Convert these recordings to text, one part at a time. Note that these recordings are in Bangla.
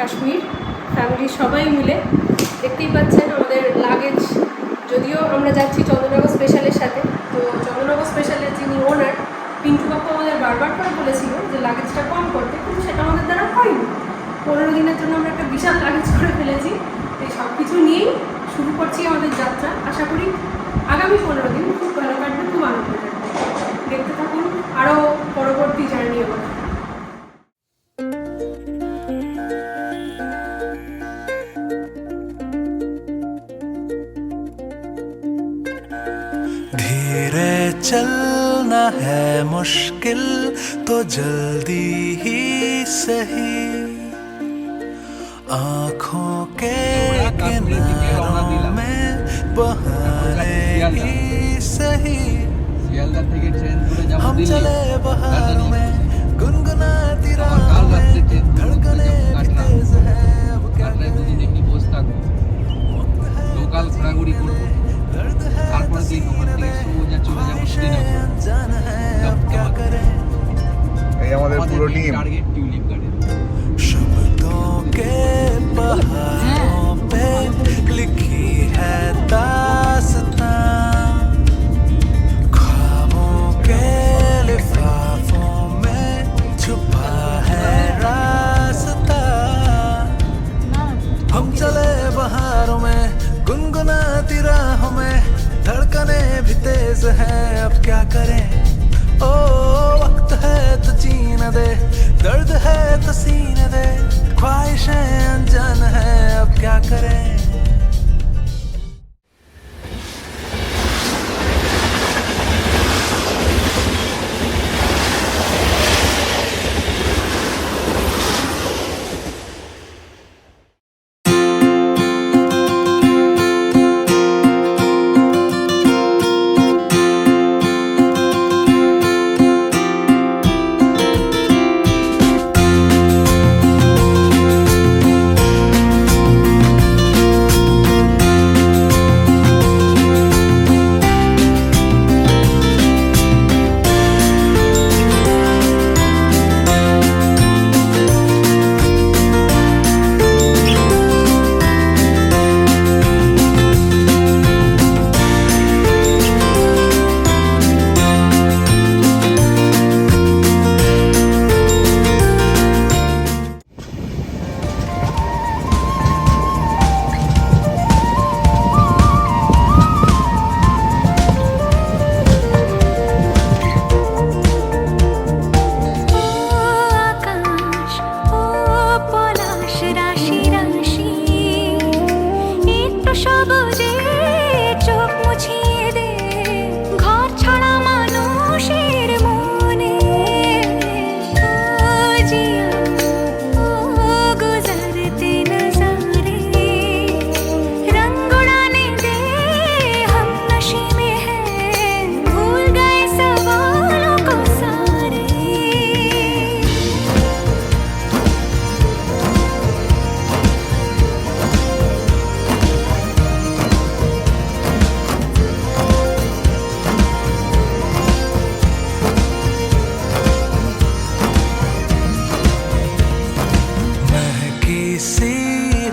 কাশ্মীর ফ্যামিলির সবাই মিলে। দেখতেই পাচ্ছেন আমাদের লাগেজ, যদিও আমরা যাচ্ছি চন্দননগর স্পেশালের সাথে। তো চন্দননগর স্পেশালের যিনি ওনার পিন্টু কাকু আমাদের বারবার করে বলেছিল যে লাগেজটা কম করতে, কিন্তু সেটা আমাদের দ্বারা হয়নি। 15 দিনের জন্য আমরা একটা বিশাল লাগেজ করে ফেলেছি। এই সব কিছু নিয়েই শুরু করছি আমাদের যাত্রা। আশা করি আগামী 15 দিন খুব ভালো কাটবে, খুব আনন্দ কাটবে। দেখতে থাকুন আরও পরবর্তী জার্নি আমার। धीरे चलना है मुश्किल तो जल्दी ही सही, आँखों के किनारों में बहाने ही सही, हम चले बहारों में गुनगुनाती राहों में, धड़कने भी तेज है अब क्या करें, लोकल घोराघुरी করব, তারপরে দিন ওখান থেকে সোজা চলে যাব শ্রীনগর। এই আমাদের পুরো টিম। Target tulip garden. शब्दों के पहाड़ों पे लिखी है दास्तां, ख्वाबों के लिफाफों में छुपा है रास्ता, हम चले बहारों में गुनगुनाती राहों में, धड़कने भी तेज है अब क्या करें, ओ वक्त है तो जीने दे, दर्द है तो सीने दे, ख्वाहिशें अनजान है अब क्या करें।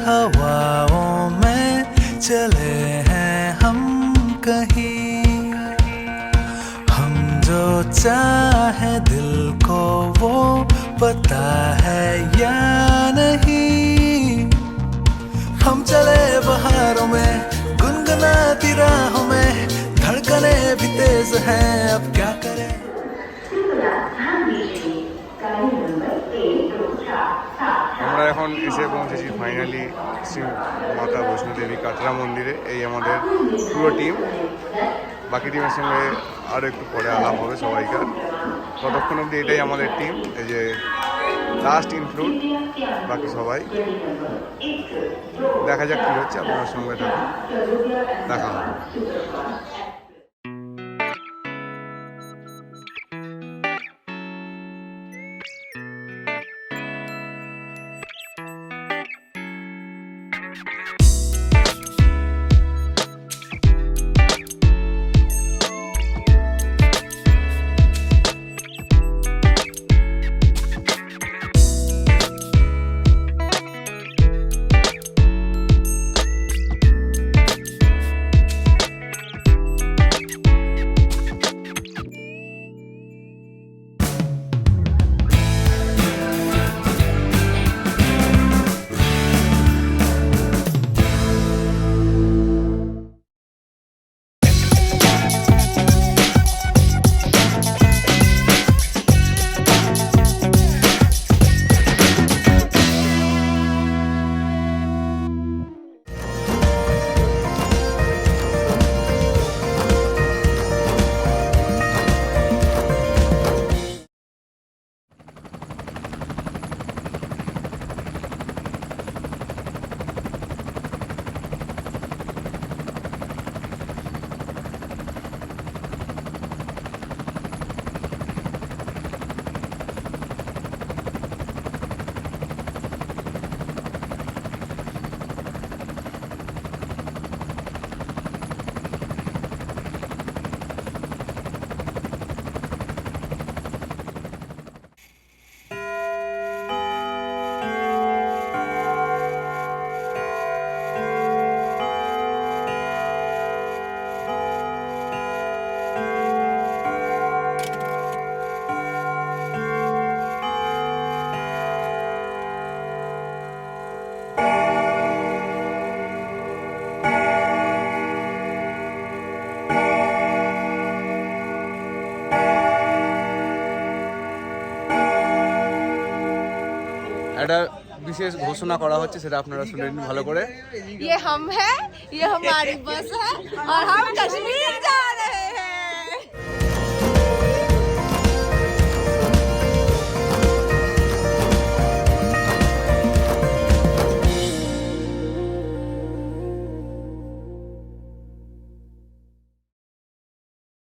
हवाओं में चले हैं हम कहीं, हम जो चाहे दिल को वो पता है या नहीं, हम चले बहारों में गुनगुनाती राहों में, धड़कने भी तेज हैं अब क्या करें। আমরা এখন এসে পৌঁছেছি ফাইনালি শ্রী মাতা বৈষ্ণো দেবী কাটরা মন্দিরে। এই আমাদের পুরো টিম, বাকি টিমের সঙ্গে আরও একটু পরে আলাপ হবে সবাইকার। ততক্ষণ অবধি এটাই আমাদের টিম, এই যে লাস্ট ইনক্লুড বাকি সবাই। দেখা যাক কী হচ্ছে, আপনার সঙ্গে থাকুন, দেখা হবে। একটা বিশেষ ঘোষণা করা হচ্ছে, সেটা আপনারা শুনে নিন ভালো করে। ये हम है, ये हमारी बस है और हम कश्मीर जा रहे हैं।